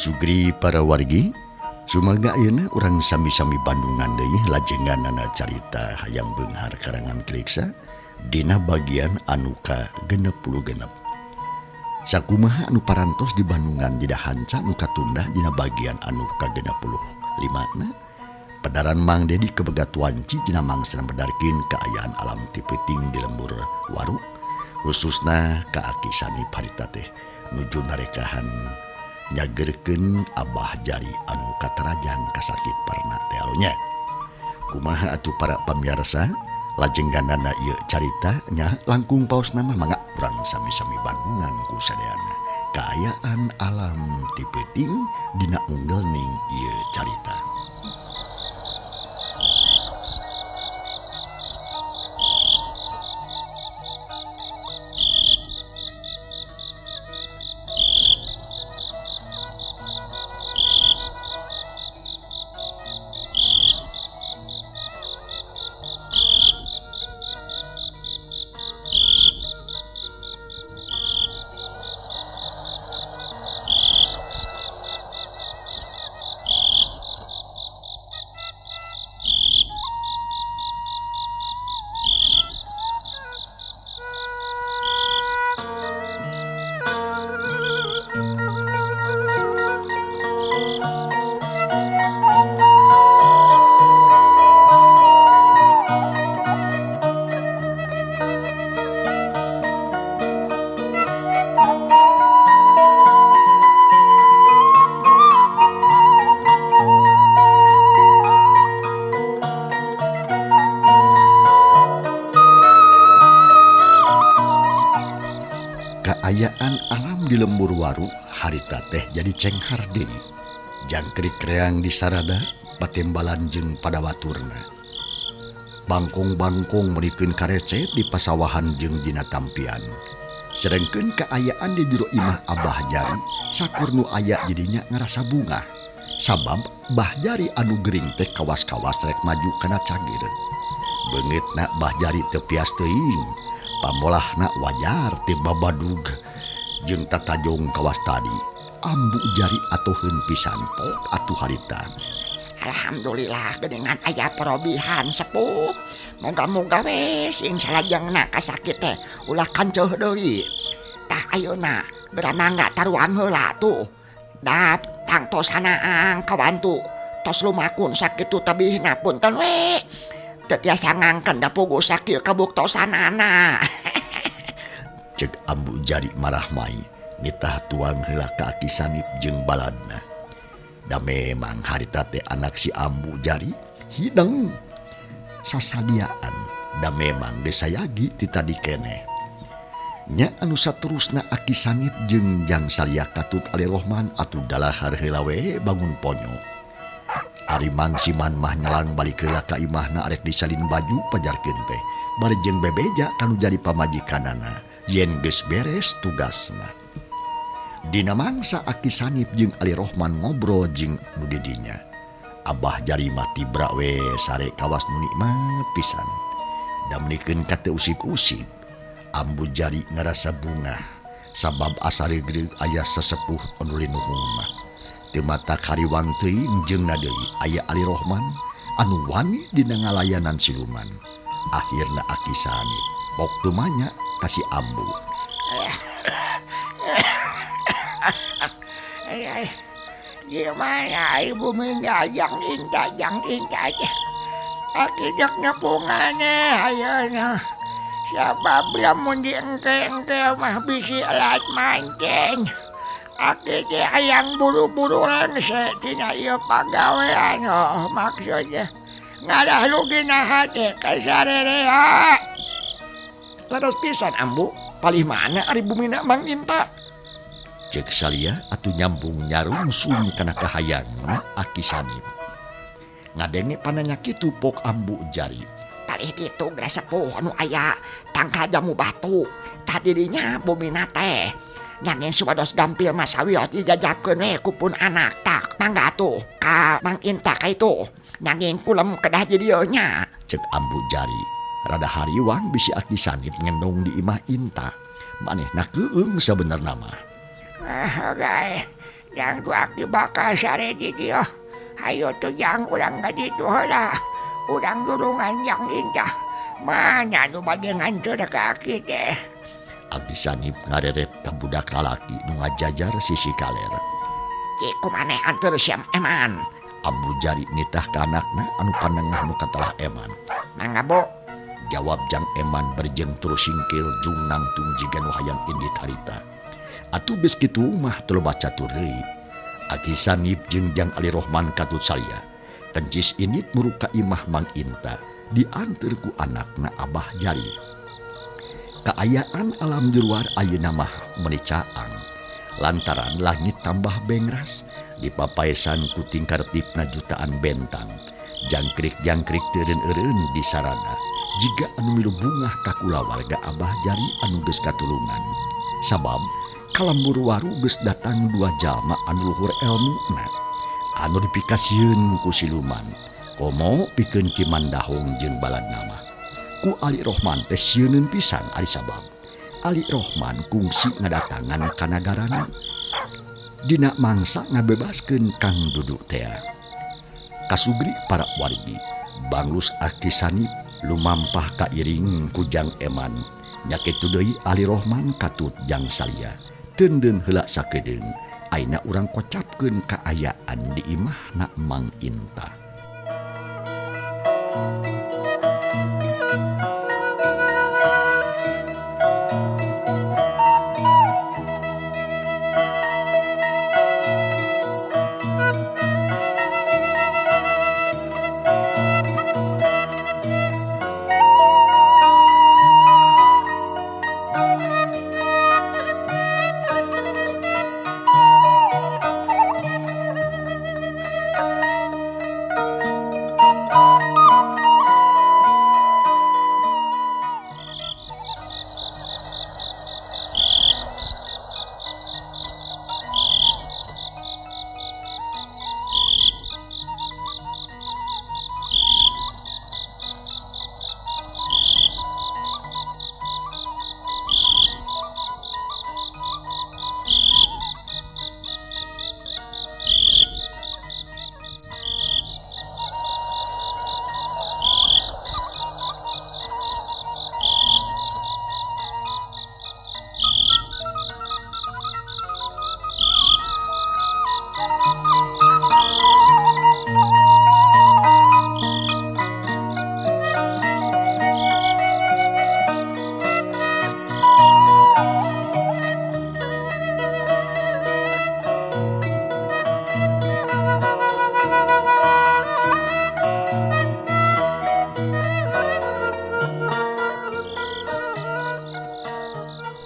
Sugri para wargi sumaga ayeuna urang sami-sami Bandungan deui lajenganana carita hayang beunghar karangan Triksa dina bagian anu ka 66. Sakumaha anu parantos di Bandungan didahanca nu katunda dina bagian anu ka 65 na Pedaran Mang Dedi kebegat wanci dina mangsa bedarkin keayaan alam ti peuting di lembur waru khususna ka Aki Sanip harita teh nuju narekahan nyagerkeun Abah Jari anu katarajang kasakit parna teh alonya. Kumaha atuh para pamirsa lajengganana ieu carita nya langkung paos nama mangga urang sami-sami Bandungan ku sadeana kaayaan alam ti peuting dina unggelning ieu carita. Kaayaan alam di lembur waru harita teh jadi cenghar deui. Jangkrik reang di sarada patembalan jeung pada waturna. Bangkong-bangkong merikeun karecet di pasawahan jeung dina tampian. Sedengkeun kaayaan di jero imah Abah Jari sakur nu aya jadinya ngarasa bunga. Sabab Bah Jari anu gering teh kawas-kawas rek maju kana cagir. Beungeutna Bah Jari teu pias teuing. Pamolahna wajar ti babadug jeung tatajong kawas tadi ambu jari atuheun pisan pok atuh harita. Alhamdulillah geningan aya parobihan sepuh. Moga-moga we sing salajengna kasakit teh ulah kanceuh deui. Tah ayeuna beramangga taruang heula tuh. Dap tangtos hanaang kawantu tos lumakun sakitu tabihna punten we. Tetiasa ngangken da pugu sakieu kabuktosanana. Cek ambu jari marah mai nitah tuang heula ka Aki Sanip jeung baladna. Da memang harita teh anak si ambu jari hideng sasadiaan da memang desayagi ti tadi keneh. Nya anu saterusna Aki Sanip jeung Jang Salia Katut Ali Rohman atuh dalahar heula we bangun ponyo. Ari mangsiman mah nyalang balik heula ka imahna arek disalin baju pajarkeun teh bari jeung bebeja kanu jadi pamajikanana yen geus beres tugasna. Dina mangsa Aki Sanip jeung Ali Rohman ngobrol jeung nu di dinya. Abah Jari mati bra we sare kawas nu nikmat pisan. Da menikeun ka teu usik-usik. Ambu Jari ngarasa bunga sabab asare gede aya sesepuh anu linuhung mah. Teu mata kariwang teuing jeung deui aya Ali Rohman anu wani dina ngalayanan siluman. Akhirna Aki Sanip pok tumanya ka si ambu. Gimana ibu menjajang indah akijaknya punganya ayeuna sabab lamun di engke mah bisi alat mancing. Aki teh hayang buru-buru lengse tina ieu pagawean maksudnya ngadah lugina hate ka sarerea. Laras pisan ambu palih mana ari bumina Mang Inta. Cek Salia atuh nyambung nyarungsung kana kahayangna Aki Sanip. Ngadenge pananya kitu pok ambu jari. Palih ditu geus sepuh anu aya tangka jamu batu. Tadi dinya bumina teh nanging supados gampil masawiot dijajabkeun we ku pun anak tak mangga atuh ka Mang Inta ka itu nanging kulem kedah di dieu nya. Cek ambu jari rada hariwang bisi Aki Sanip ngendong di imah Inta. Manehna keueung sabenerna mah. Gai yang dua ki bakal sare di dia. Hayo tuh yang ulang gadi tuh lah. Ulang dulungan yang indah. Mana nu bagi ngancur kaki teh. Abdi Sanip ngareret ka budak lalaki nu ngajajar sisi kaler. Ki kumane antur siam Eman. Ambu Jari nitah ka anakna anu panengah nu katelah Eman. Mangga Bu. Jawab Jang Eman berjeng terus singkil jung nangtung jiga nu hayang indit harita. Atuh geus kitu mah teu baca deui. Aki Sanip jeung Jang Ali Rohman katut salya. Kencis indit muruk ka imah Mang Inta dianteur ku anakna Abah Jari. Kaayaan alam di luar ayeuna mah meuni caang. Lantaran langit tambah bengras dipapaesan ku tingkartipna jutaan bentang. Jangkrik-jangkrik teureun-eureun di sarana. Jiga anu milu bungah ka kulawarga Abah Jari anu geus katulungan. Sabab kalambur waru geus datang dua jalma anu luhur elmuna anu dipikasieun ku siluman. Komo pikeun Ki Mandahong jeung baladna mah. Ku Ali Rohman teh sieuneun pisan ari sabab Ali Rohman kungsi ngadatangan ka nagarana. Dina mangsa ngabebaskeun Kang Dudu teh. Kasugri para wargi banglus Aki Sanip lumampah kairing ku Jang Eman. Nya kitu deui Ali Rohman katut Jang Salya. Teundeun heula sakedeung ayeuna urang kocapkeun kaayaan di imahna Mang Inta.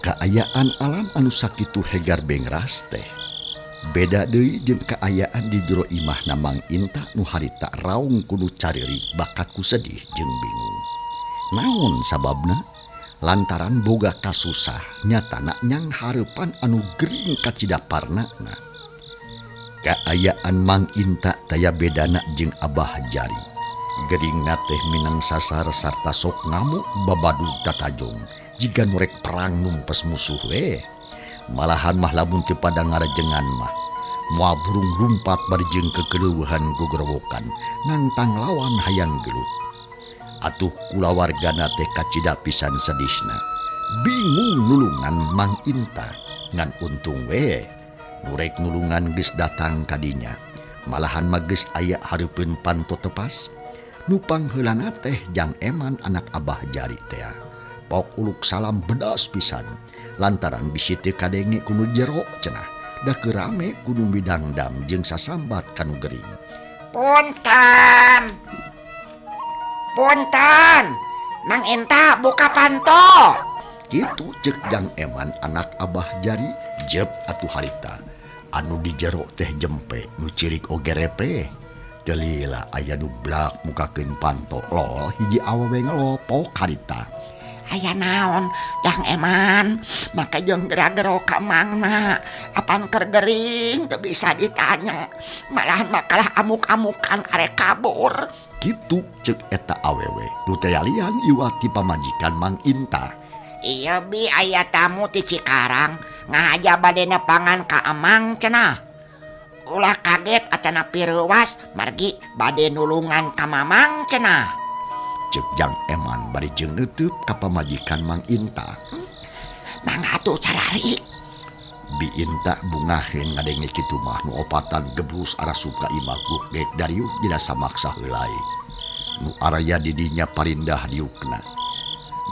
Kaayaan alam anu sakitu hegar bengras teh beda deui jeung kaayaan di jero imahna Mang Inta nu harita raung kudu caririk bakat ku sedih jeung bingung. Naon sababna? Lantaran boga kasusah nyatana nyang hareupan anu gering ka cidaparnana. Kaayaan Mang Inta taya bedana jeung Abah Jari. Geringna teh minang sasar sarta sok ngamuk babadu tatajong. Jika nurek perang numpes musuh malahan mah lamun teu pada ngarajengan mah moal burung lumpat barjeng kekeleueuhan gogorowokan nantang lawan hayang gelut. Atuh kulawargana teh kacida pisan sedihna bingung nulungan Mang Inta ngan untung nurek nulungan geus datang kadinya malahan mah geus aya hareupeun panto tepas nupang heulana teh Jang Eman anak Abah Jari teh. Pok uluk salam bedas pisan lantaran bisi teu kadenge kudu jero cenah da keurame kudu bidangdam jeung sasambat kanu gering. Punten Mang Inta buka panto kitu ceuk Jang Eman anak Abah Jari. Jep atuh harita anu di jero teh jempe nu cirik oge repe teu lila aya nu blak mukakeun panto lol hiji awewe ngelopok harita. Aya naon Jang Eman maka jeung gera-gero ka mangna apan keur gering teu bisa ditanya malahan makalah amuk-amukan arek kabur kitu ceuk eta awewe nu teh lian iwati pamajikan Mang Inta. Iya bi aya tamu ti Cikarang ngahaja bade nepangan ka Amang cenah. ulah kaget acana pirewas margi bade nulungan ka Mamang cenah. Cek Jang Eman bari jeung neuteub ka pamajikan Mang Inta. Mangga atuh carari. Bi Inta bungaheun ngadenge kitu mah nu opatan gebrus arasup ka imah gugdek Dariuk dina samaksa heulai. Nu araya di dinya parindah diukna.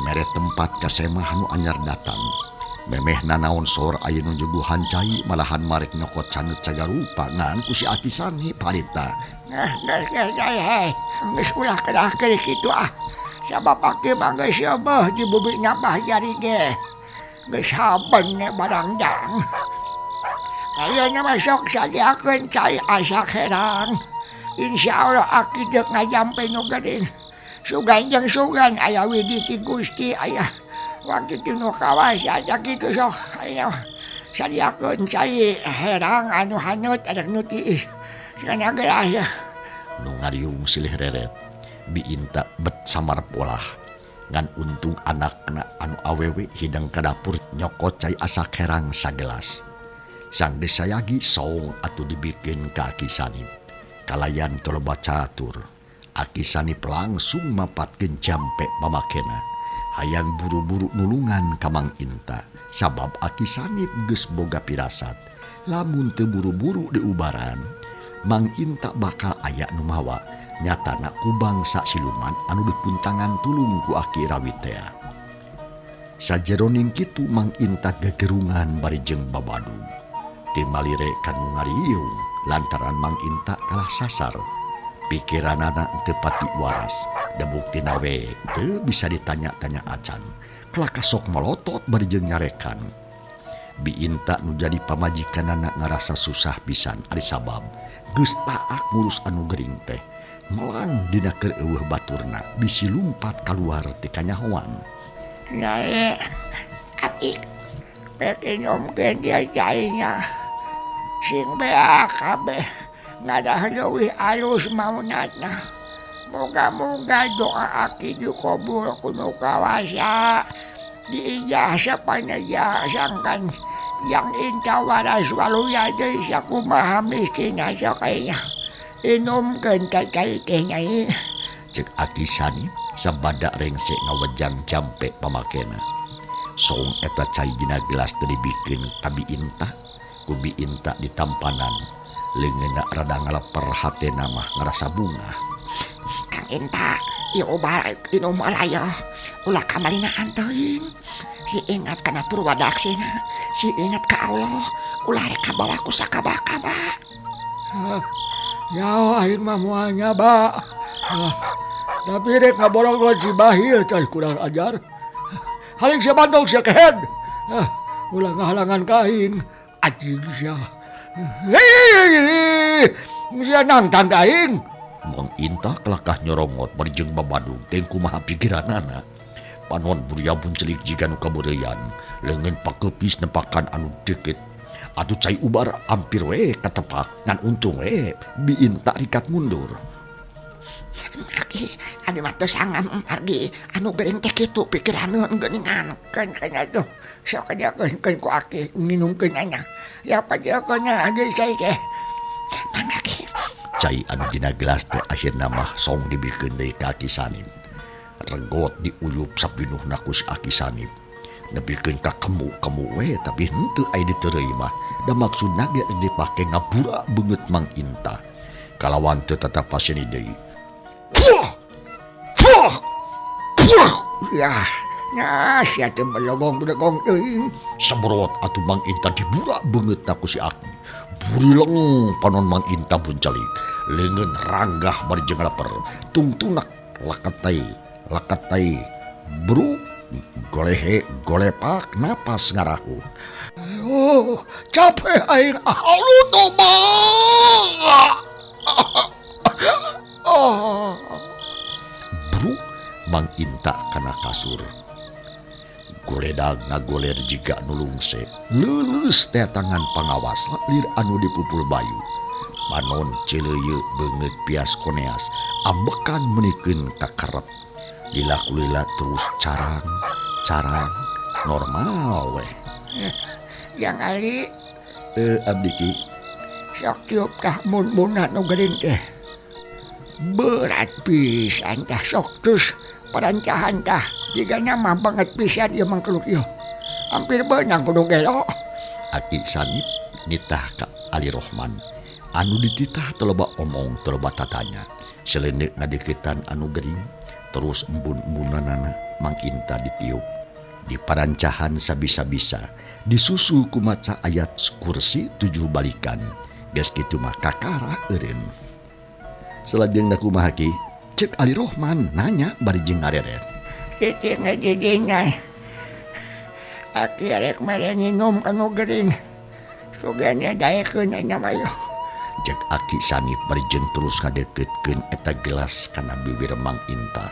Mere tempat kasemah nu anyar datang. Memehna naon sor aya nu juguhan cai malahan marek nyokot caneut sagarupa ngan ku si Aki Sani parita. Geus ulah kedah-kedah kitu ah. Sabab aki mah geus seubeuh di bubi nyabah jari ge. Geus saben ne barangjang. Ayeuna mah sok sadiakeun cai asa herang. Insyaallah aki deuk ngajampe nu geuning. Sugan jeung sugan aya widi ti Gusti aya. Waktu itu nu kawas aja gitu sok aya sadiakeun cai herang anu hanyut adek nu tiis. Sakana geus ya. Nu ngariung silih reret. Bi Inta bet samar polah. Ngan untung anakna anu awewe hidang ka dapur nyokot cai asak herang sagelas. Sang desayagi saung atuh dibikin ka Aki Sanip. Kalayan toloba catur. Aki Sanip langsung mapatkeun jampe pamakena. Hayang buru-buru nulungan ka Mang Inta. Sabab Aki Sanip geus boga pirasat. Lamun teu buru-buru diubaran, Mang Inta bakal aya nu mawa. Nyatana kubang sak siluman anu dipuntangan tulung ku Aki Rawitea. Sajeroning kitu Mang Inta gegerungan bari jeung babadu. Ti malire kanu ngariung lantaran Mang Inta kalah sasar. Pikiranana teu pati waras. Da buktina we teu bisa ditanya-tanya acan. Kelaka sok melotot bari jeung nyarekan. Bi Inta nu jadi pamajikanana ngarasa susah pisan ari sabab geus taak ngurus anu gering teh. Melang dina keur eueuh baturna bisi lumpat kaluar ti kanyahoan. Nyai abdi peke nyomkeun dia jainya. Sing bea kabeh ngadah leuwih alus maunatna. Moga-moga doa aki dikabul kuno kawasa. Diijazah panajasangkan yang Inta waras waluya deui sakumaha miskin asa kayaknya. Inumkeun cai-cai teh nyai. Cek Aki Sanip sabada rengse ngawejang jampe pamakena. Saung eta cai dina gelas teu dibikin ka Bi Inta. Ku Bi Inta ditampanan. Leungeunna rada ngaleper hatena mah ngarasa bunga. Kang Inta, ieu ubar inum alaya. Ulah kamalinaan teuing. Si ingat kana Purwadaksina, si ingat ka Allah. Ulah rek kabawa ku sakaba-kaba. Ya aing mah moal nyaba. Tapi rek ngaborong si Bahil cai kurang ajar. Haling sia bandung sia kehed. Ulah ngahalangan ka aing. Anjing sia. Sia nantang ka aing. Mang Inta kelakah nyorongot bari jeung babadu teh kumaha pikiranana. Panon buria pun celik jika nu kabeureuyan. Leungeun pakepis nepakan anu deukeut. Atuh cai ubar hampir we katepak ngan untung we Bi Inta rikat mundur. Margi, anu mah teu sangam margi, anu geuning teh kitu pikiraneun geuningan. Kan atuh sok ajakeun ku aki nginumkeun anya. Ya pajakeunna deui cai teh. Margi. Cai anu dina gelas teh akhirna mah song dibikeun deui ka Aki Sanip. Regot diuyup sapinuhna ku si Aki Sanip. Nepikeun ka kemu we tapi henteu aya diteureuy mah. Da maksudna ge dipake ngapura beungeut Mang Inta. Kalawan teu tetep pasien deui. Ya, nah sia teu belogong-belogong teuing. Sabrot atuh Mang Inta dibura beungeutna ku si Aki. Burileng panon Mang Inta buncalik. Leungeun ranggah bari jeung lapar. Tungtunak lakatai. Bro golehe golepak napas ngarahu. Oh, capek aing alu toba. Bro Mang Inta kana kasur. Goledag ngagoler jiga nulungse. Leuleus teh tangan pangawas lir anu dipupul bayu. Manon celeuyeuk beungeut pias koneas ambekan menikeun ka karep. Lila-kulila terus carang normal weh. Yang Ali Abdi ki sok tiup tah mun-munan nu geuning teh. Berat pisan tah sok terus perancahan tah. Jigana mah banget pisan ieu mangkeluk ieu. Hampir beunang kudu gelo. Aki Sanip nitah ka Ali Rohman. Anu dititah teu loba omong teu loba tatanya. Seleuneu ngadeukeutan anu gering terus embun-embunanana Mang Inta ditiup. Di parancahan sabisa-bisa disusul ku maca ayat kursi 7 balikan. Geus kitu mah kakara eureun. Salajengna kumaha ki? Ceuk Ali Rohman nanya bari jeung ngareret. Titik ngejidingna. Aki arek mere nginum anu gering. Sugana daekeun nya mah. Cek Aki Sanip bari jeung terus ngadeukeutkeun eta gelas kana bibir Mang Inta.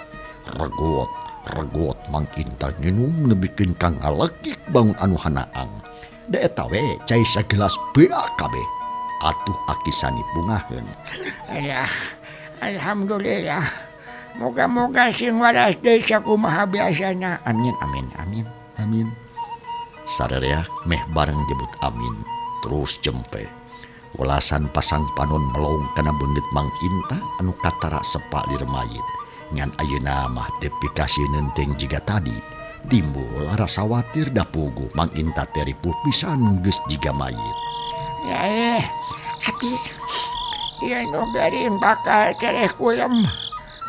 Regot Mang Inta nginum nebikeun kang ngalekik bangun anu hanaang. Da eta we cai sagelas beak kabeh. Atuh Aki Sanip bungaheun. Ayah, alhamdulillah. Moga-moga sing waras deui sakumaha biasana. Amin amin amin. Amin. Sarereak meh bareng jebut amin. Terus jempe. Welasan pasang panon melong kana beungeut Mang Inta anu katara sepa di remayit. Ngan ayeuna mah teu pikasieun teuing jiga tadi. Timbul rasa watir da puguh Mang Inta teh ripuh pisan geus jiga mayit. Ya tapi ieu nu garing bakal kereh kulem.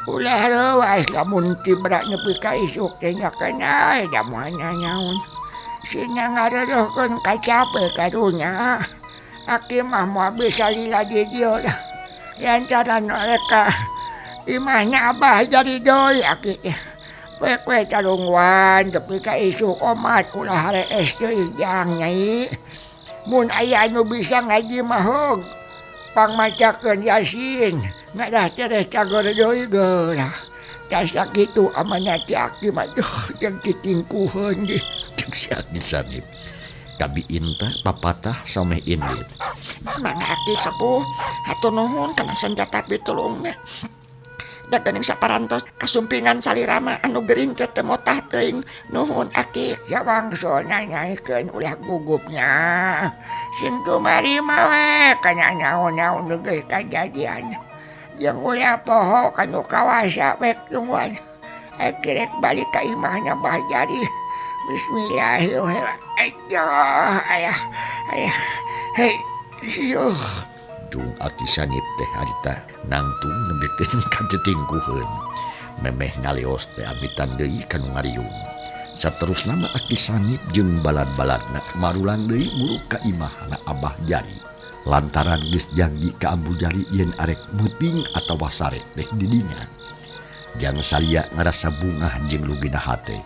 Ulah reuas lamun tibra nepi ka isuk teh nya kana jamuanna nyaon. Sina ngareureukkeun kacape karunya. Aki mah moal bisa lila di dieu lah. Lantaran mereka imahna Abah jadi doi aki teh. Poe-poe calungwan tepi ka isuk omat ulah rees deui jang Nyai. Mun aya anu bisa ngaji mah heug. Pangmacakeun Yasin. Ngadah tereh cager deui geurah. Da sakitu amanah ti aki mah jeung kitingkuheun di. Cek si Aki Sanip. Kabi Inta papatah sameh indit. Mangga aki sepuh hatur nuhun kana senjata pitulungna. Da geuning saparantos kasumpingan salirama anu gering teh teu motah teuing. Nuhun aki ya wangsulna nyaikeun ulah gugupnya. Sing kumari mah we kana naon-naon geus kajadian. Jeung ulah poho kanu kawasa bek tungguan. Akhirek balik ka imahna Mbah Jadi. Bismillahirrahmanirrahim. Ayah. Hei, yuh. Dung Aki Sanip teh harita nangtung nebikeun ka tetingkuheun. Memeh ngaleos teh amitan deui kanu ngariung. Saterusna mah Aki Sanip jeung balad-baladna marulang deui muruk ka imahna Abah Jari. Lantaran geus janji ka Ambu Jari yen arek meuting atawa sare teh di dinya. Jang salia ngarasa bungah jeung lugina hate.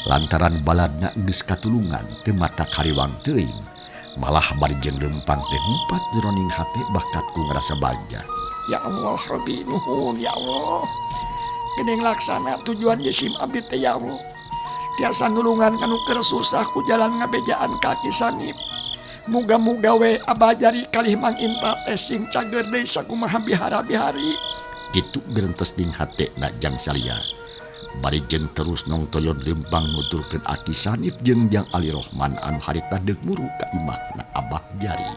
Lantaran baladna geus katulungan teu mata kariwang teuing. Malah bari jeung leumpang teh mumpat jroning hate bakat ku ngarasa bagja. Ya Allah Rabbi nuhun ya Allah. Geuning laksana tujuan Yesim abdi teh ya Allah. Tiasa nulungan kanu keur susah ku jalan ngabejaan Aki Sanip. Muga-muga we Abah Jari kalih Mang Inta teh sing cager deui sakumaha bihara-bihari. Kitu berentes ding hatena jang salia. Bari jeung terus nongtoyon lempang nuturkeun Aki Sanip jeung Jang Ali Rohman anu harita deuk muru ka imahna Abah Jari.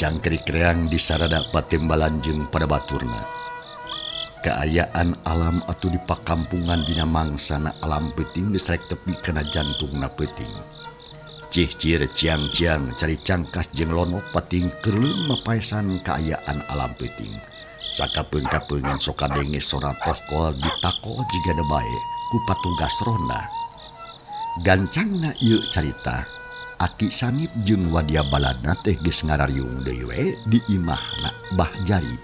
cangkrik-reang di sarada patembalan jeung pada baturna. Keayaan alam atuh di pakampungan dina mangsana alam peuting geus rek tepi kana jantungna peuting. Cih-cir ciang-ciang cari cangkas jeung lonok pating keurleum mapaesan keayaan alam peuting. Sakapeung-kapeungan sok kadenge sora tohkol ditako jiga bae ku patugas ronda. Gancangna ieu carita, Aki Sanip jeung wadia baladna teh geus ngarariung deui we di imahna Bah Jari.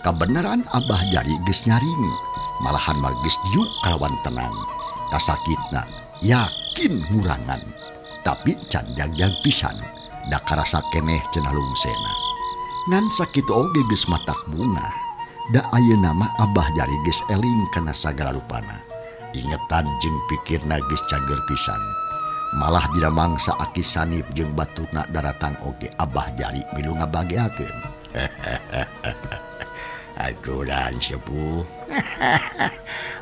Kabeneran Abah Jari geus nyaring, malahan mah geus diuk kalawan tenang. Kasakitna yakin ngurangan, tapi can jagjag pisan, da karasa keneh cenah lungsena. Ngan sakitu oge geus matak bunga, da ayeuna mah Abah Jari geus eling kana sagala rupana. Ingetan jeung pikirna geus cager pisan. Malah dina mangsa Aki Sanip jeung baturna daratang oge Abah Jari milu ngabageakeun. Aturan sepuh.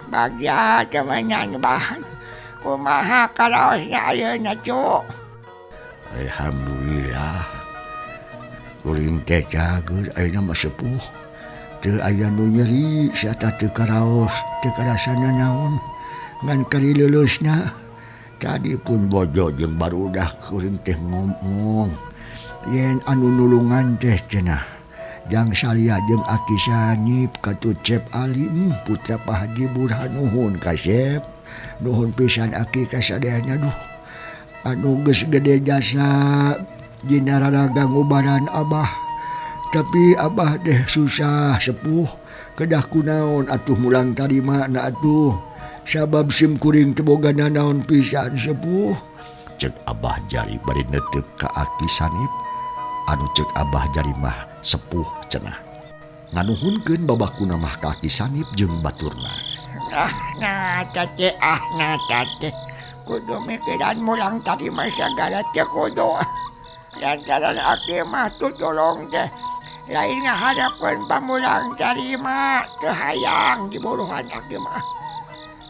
Bagja kemenyan bahan. Kumaha karaosna ayeuna cu. Alhamdulillah. Kuring teh cager ayeuna mah sepuh. Teu aya nu nyeri sarta teu karaos, teu karasana naon. Ngan kali leuleusna tadi pun bojo jeung barudak kuring teh ngomong yen anu nulungan teh cenah jang salia jeung Aki Sanip katu Cep Alim putra Pak Haji Burhan nuhun ka Cep nuhun pisan Aki ka sadeana duh anu geus gede jasa dina raraga ngubaran Abah tapi Abah teh susah sepuh kedah kunaon atuh mulang tarima na atuh sabab sim kuring teu boga nanaon pisan sepuh. Cek Abah Jari bari neuteuk ka Aki Sanip anu cek Abah Jari mah sepuh cenah. Nganuhunkeun babakuna mah ka Aki Sanip jeung baturna. Cece cece kudu mikiran mulang tarima sagala teh kudu. Lantaran Aki mah tuh tolong teh lain ngaharapkeun pamulang tarima teu hayang diburuhan Aki mah.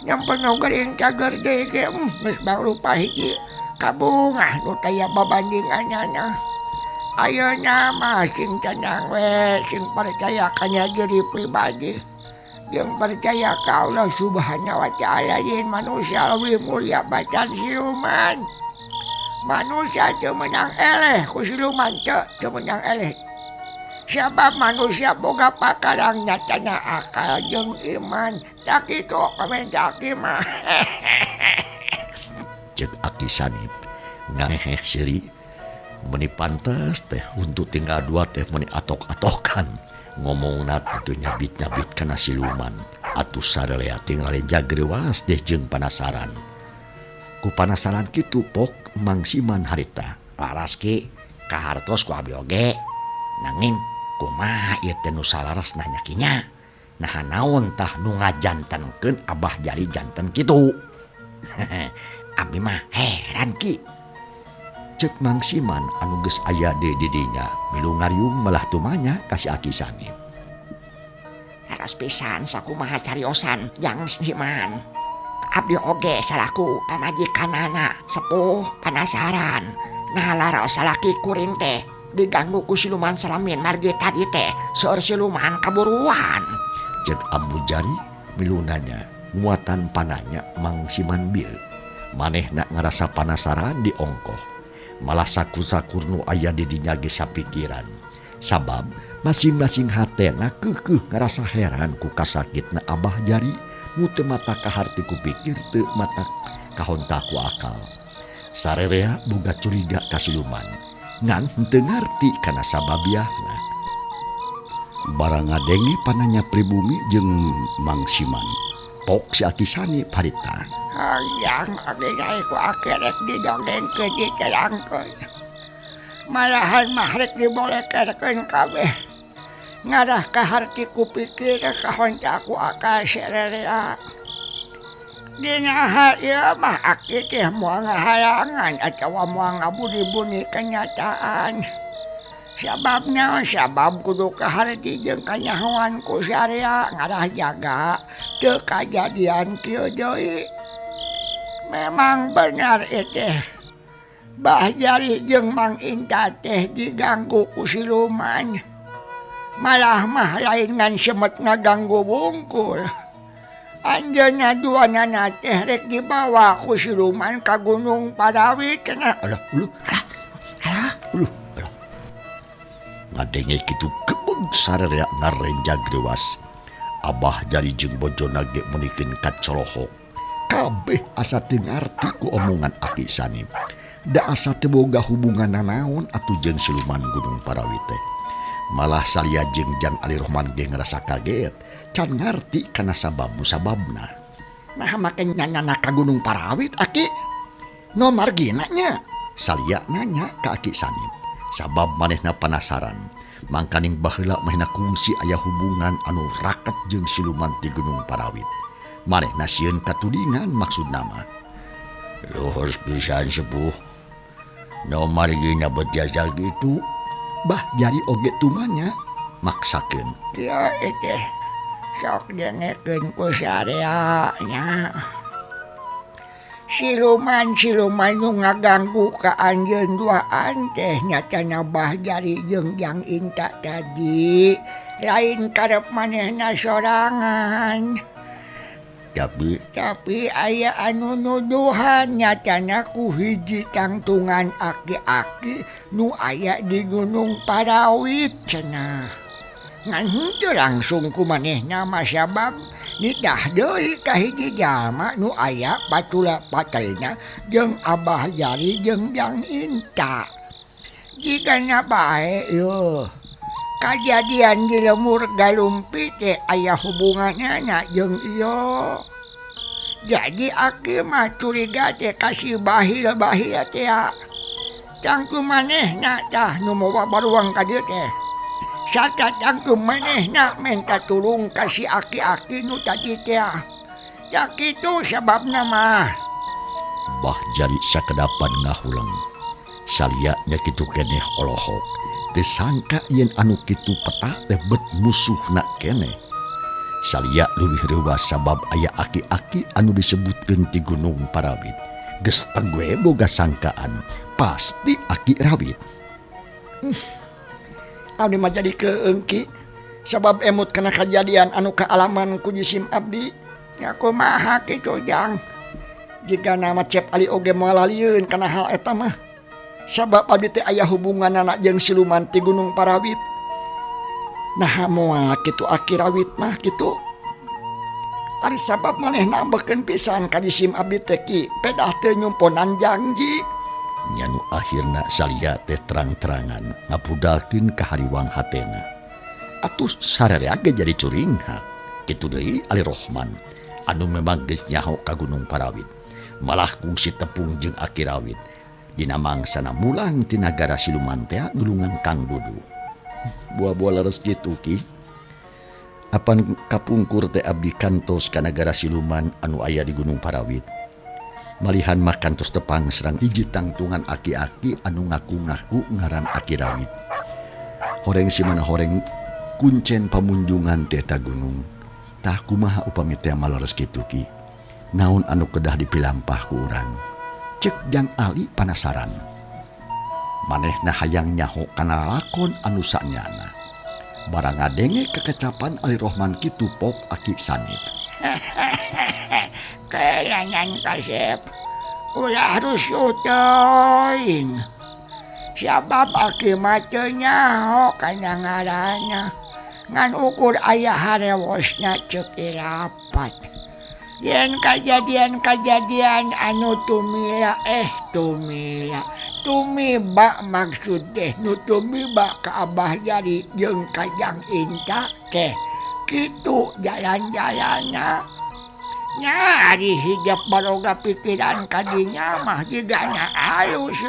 Yang penuh gering cager dege geus barupa hiji kabungah nu taya babandinganna. Ayeuna mah sing cenah we sing percaya ka diri pribadi jeung percaya ka Allah Subhanahu wa taala yen manusia leuwih mulia bacaan siluman. Manusia teu menang eleh ku siluman teu menang eleh. Sabab manusia boga pakarang nyatana akal jeung iman. Tak itu komen Aki mah. Cek Aki Sanip ngaheh seri meni pantes teh untuk tinggal dua teh meni atok-atokan ngomongna atuh nyabit-nyabit kana siluman atuh sarelea tinggal jagrewas deh jeung panasaran. Ku panasaran kitu pok Mang Siman harita laras ki kahartos ku abi oge nanging kumaha ieu teh nu salaras nanya kinya. Nah naon tah nu ngajantenkeun Abah Jari janten kitu. Abi mah heran ki. Cek Mang Siman anu geus aya di didinya milu ngariung malah tumanya ka si Aki Sanip. Haras pisan sakumaha cariosan Jang Siman. Abdi oge salaku pamajikanana sepuh panasaran. Nah laras salaki kuring teh diganggu ku siluman salamin margi tadi teh seueur siluman kaburuan. Cek Ambu Jari milu nanya muatan pananya Mang Siman bil. Manehna ngerasa panasaran di ongkoh. Malah sakur-sakur nu aya di dinya ge sapikiran. Sabab masing-masing hatena keukeuh ngerasa heran ku kasakitna Abah Jari mu teu mata kaharti ku pikir teu mata kahonta ku akal. Sarerea boga curiga ka siluman. Ngan henteu ngarti kana sababiahna. Barang ngadenge pananya pribumi jeung Mang Siman. Pok si Aki Sanip harita. Hayang agengay ku akhirek didongengkeun diterangkeun. Malahan mah rek dibolekerkeun kabeh. Ngarah ka harti ku pikir kahonca ku akal sererea. Dina hal ieu mah Aki teh moal ngahayangan atawa moal ngabudi-budi kenyataan. Sababna sabab kudu kaharti jeung kanyahoan ku syariah ngarah jaga teu kajadian kieu deui. Memang benar itu. Bah Jari jeung Mang Inta teh diganggu ku siluman. Malah mah lain ngan semet ngaganggu bungkul. Anjeunna duanana teh rek dibawa ku siluman ka Gunung Parawit cenah. Alah. Ngadenge kitu kebeg sararea ngarenjag rewas. Abah Jari jeung bojona ge munikeun kacolohok. Kabeh asa teu ngarti ku omongan Aki Sanip. Da asa teu boga hubungan nanaon atuh jeung siluman Gunung Parawit teh. Malah salia jeung Jang Ali Rohman ge ngerasa kaget, can ngarti kana sabab-musababna. Nah make nyanyana ka Gunung Parawit Aki. No margina nya. Salia nanya ka Aki Sanip, sabab manehna penasaran. Mangkaning baheula manehna kungsi aya hubungan anu raket jeung siluman ti Gunung Parawit. Manehna sieun katudingan maksudna mah. Luhur pisan sepuh. No margina berjajal gitu. Bah Jari oge tumanya maksakeun. Kieu teh sok dengekeun ku sarea nya. Siluman nu ngaganggu ka anjeun duaan teh nyatana Bah Jari jeung Jang Inta tadi. Lain karep manehna sorangan. Tapi aya anu nuduhan nyatana ku hiji tangtungan aki-aki nu aya di Gunung Parawit cenah. Ngan henteu langsung ku manehna mah sabab nitah deui ka hiji jalma nu aya patula patelna jeung Abah Jari jeung Jang Inta. Jigana bae yeuh. Kajadian di lemur Galumpi teh aya hubunganna jeung ieu. Jadi Aki mah curiga teh kasih bahil-bahil teh. Cangku manehna tah nu mawa baruang ka dieu teh. Sarta cangku manehna minta tulung kasih aki-aki nu tadi teh. Ya kitu sababna mah. Bah Jari sakedapan ngahuleng. Salia nya kitu keneh olohok. Teu sangka yen anu kitu peta teh bet musuhna keneh. Salia leuwih reuwas sabab aya aki-aki anu disebutkeun ti Gunung Parawit. Geus tegue boga sangkaan pasti Aki Rawit. Abdi mah jadi keengki sabab emut kana kajadian anu kaalaman ku jisim abdi. Ya kumaha kitu Jang. Jika nama Cep Ali oge moal lalieun kana hal eta mah. Sabab abdi teh aya hubungan anak jeung siluman ti Gunung Parawit. Nah moal kitu Aki Rawit mah kitu. Ari sabab manehna beukeun pisan ka jisim abdi teh ki pedah teu nyumponan janji. Nya nu akhirna Salia teh terang-terangan ngapudalkeun ka hariwang hatena. Atuh sararea ge jadi curinghat. Kitu deui Ali Rohman anu memang geus nyaho ka Gunung Parawit. Malah kungsi tepung jeung Aki Rawit. Dina mangsana mulang ti nagara siluman teh nulungan Kang Dudu. Buah-buah leres kitu Ki. Apan kapungkur teh abdi kantos ka nagara siluman anu aya di Gunung Parawit. Malihan mah kantos tepang serang hiji tangtungan aki-aki anu ngaku-ngaku ngaran Aki Rawit. Horeng si mana horeng kuncen pamunjungan teh ta gunung. Tah kumaha upami teh maleres kitu Ki. Naon anu kedah dipilampah ku urang. Cek Jang Ali panasaran. Manehna hayang nyaho kana lakon anu sanyana. Barang ngadenge kekecapan Ali Rohman kitu pok Aki Sanip. Kelangan kasep. Ulah rusuh teuing. Sabab Aki mah teu nyaho kana ngaranna. Ngan ukur aya harewosna ceuk irapat. Yen kajadian-kajadian anu tumila tumiba maksud teh nu tumiba ka Abah Jari jeung ka Jang Inta teh kitu jalan-jalanna. Nya ari hijab baroga pikiran kadinya mah jigana alus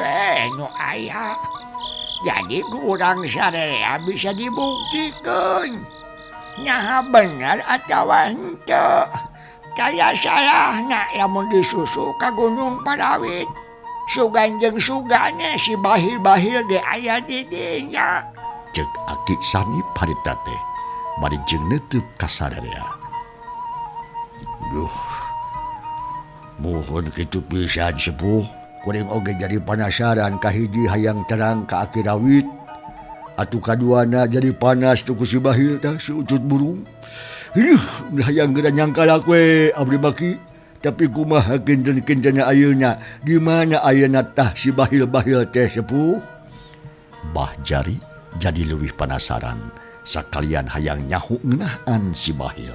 nu aya. Jadi kurang sarea bisa dibuktikan. Nyaha bener atawa henteu. Kaya salahna lamun disusu ka Gunung Parawit. Sugan jeung sugane si bahil-bahil ge aya di dinya. Cek Aki Sanip harita teh bari jeung neuteub ka sararea. Duh. Mohon kitu pisan sepuh. kuring oge jadi penasaran kahiji hayang terang ka akirawit atuh kaduana jadi panas tuh ku si Bahil tah si ucut burung. Hayang geura nyangkal aku abdi baki tapi kumaha kinten-kintena ayeuna gimana ayeuna tah si Bahil-Bahil teh sepuh. Bah Jari jadi leuwih penasaran sakalian hayang nyahu ngeunaan si Bahil.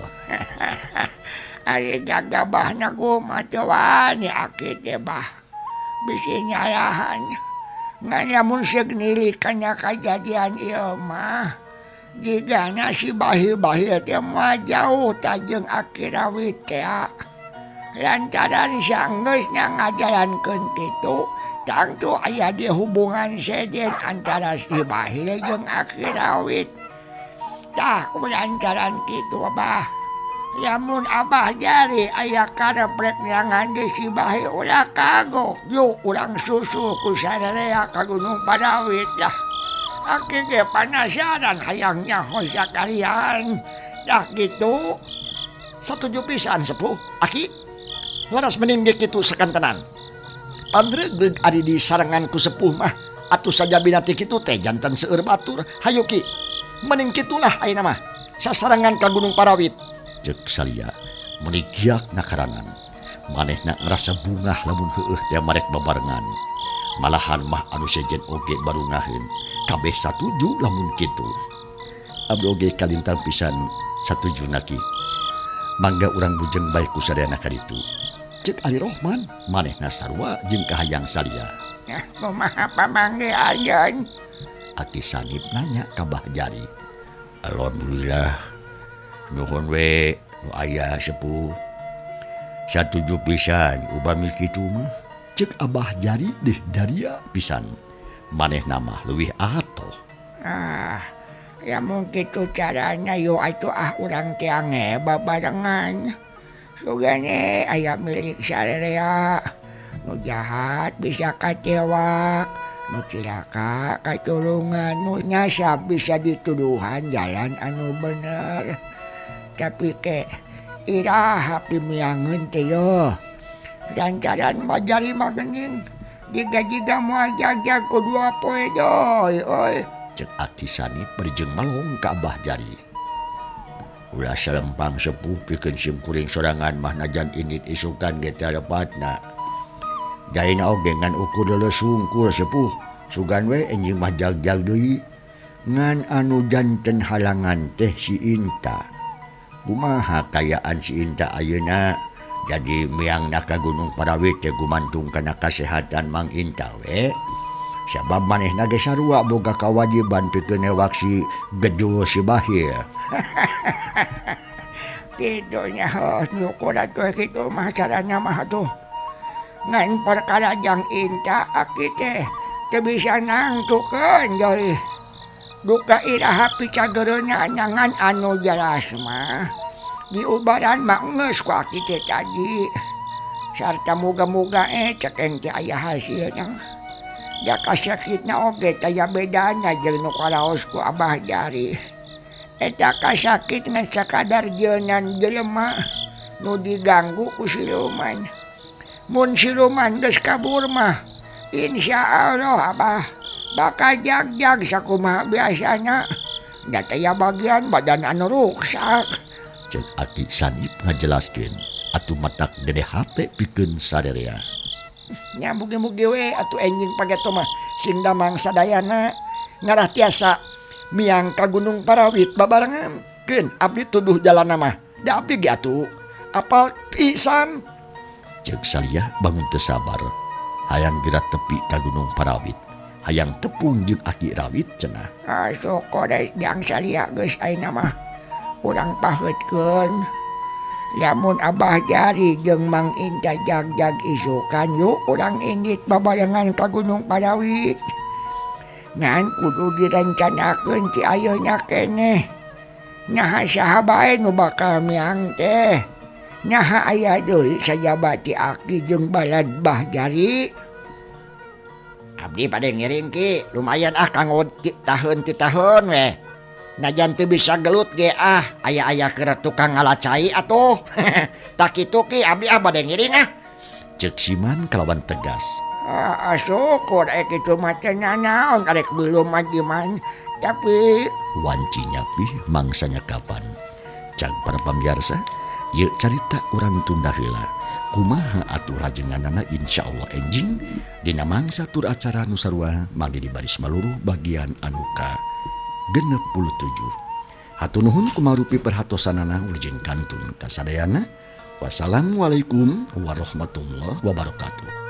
Ari gagabahna kumaha teu wani aki teh bah. Bisi nyalahan. Ngan lamun seug nilikannya kajadian ieu mah. Jigana si Bahil-Bahil teh mah jauh tajeng akirawit teh. Lantaran sanggeusna ngajalankeun kitu, tangtu aya di hubungan sejen antara si Bahil jeung akirawit. Tah kulantaran kitu bah. Lamun Abah Jari aya karep rek nyangan di si Bahil ulah kagok yuk urang susul ku sararea ka Gunung Padawit dah. Aki ge penasaran hayang nyaho sakalian. Dah gitu. Satuju pisan sepuh. Aki laras meninggi kitu sakantenan. Pandregeg ari di sarangan ku sepuh mah atuh saja binati kitu teh janten seueur batur. Hayu Ki. Mending kitulah ayeuna mah. Sasarangan ka Gunung Parawit. Cek Salia menigiak nakarangan. Manehna ngerasa bungah lamun heueuh teh marek babarengan. Malahan mah anu sejen oge baru ngaheun. Kabeh satuju lamun kitu. Abdi oge kalintang pisan satujuna Ki. Mangga urang bujeng bae ku sadayana ka ditu. Cek Ali Rohman manehna sarua jeung kahayang Salia. Kumaha pamangge ayeun? Aki Sanip nanya ka Bah Jari. Alhamdulillah. Nuhun we nu aya sepuh. Satuju pisan upami kitu mah. Cek Abah Jari deh daria pisan. Manehna mah leuwih atoh. Ya mungkin itu caranya yo atuh urang teh ange babarengan. Sugane aya milik sararea. Nu jahat bisa kacewak, nu cilaka katulungan, nu nyasap bisa dituduhan jalan anu bener. Tapi ke iraha pimiangeun teh yo. Lantaran Bajari mah geuning jiga-jiga moal jagjag ku 2 poe doy oi. Cek Aki Sanip berjeng malong ka Abah Jari. Ulah salempang sepuh pikeun sim kuring sorangan mah najan init isukan ge teu dapatna. Daina oge ngan ukur leuleuh sungkur sepuh. Sugan we enjing mah jagjag deui. Ngan anu janten halangan teh si Inta. Kumaha kayaan si Inta ayeuna? Jadi miangna ka Gunung Parawit teh gumantung kana kasehatan Mang Inta we. Sabab manehna ge sarua boga kawajiban pikeun newak si Gejul si Bahil. Kidunya nyukur atuh kitu mah caranya mah tuh. Ngan perkara jang Inta aki teh teu bisa nangtukeun deui. Duka iraha picageurna nyangan anu jelas mah. Diubaran mah geus ku aki teh tadi. Sarta muga-muga cek ente aya hasilna. Da kasakitna oge taya bedana jeung nu karaos ku Abah Jari. Eta kasakit ngan sakadar jeunan jelema nu diganggu ku siluman. Mun siluman geus kabur mah insyaallah Abah bakal jagjag sakumaha biasana. Da taya bagian badan anu ruksak. Cek Aki Sanip ngajelaskeun atuh matak dedeh hate pikeun sararea. Nya mugi-mugi we atuh enjing pageto mah sing damang sadayana ngarah tiasa miang ka Gunung Parawit babarengan. Keun abdi tuduh jalanna mah. Da abdi ge atuh apal pisan. Cek Salia bangun teu sabar. Hayang geura tepi ka Gunung Parawit. Hayang tepung jeung Aki Rawit cenah. Soko deui jang Salia geus ayeuna mah. Urang paheutkeun. Lamun Abah Jari jeung Mang Inta jagjag isukan yuk urang indit babarengan ka Gunung Parawit. Ngan kudu direncanakeun ti ayeuna keneh. Nyaha saha bae nu bakal miang teh. Nyaha aya deui sajabat ti Aki jeung balad Bah Jari. Abdi pade ngiring Ki, lumayan kanggo tahun ti tahun we. Najan teu bisa gelut ge aya-aya keur tukang ngalacai atuh. Tak kitu Ki abdi bade ngiring Cek Siman kalawan tegas. Syukur kitu mah teh naon arek belum majiman. Tapi Wancinya pi mangsanya kapan. Cak para pamiarsa, ieu carita urang tunda heula. Kumaha atuh rajenganana insyaallah enjing dina mangsa tur acara nu sarua mangge di baris maluruh bagian anu ka 67. Hatur nuhun kumarupi perhatosanana urjin kantun kasadayana. Wassalamualaikum warahmatullahi wabarakatuh.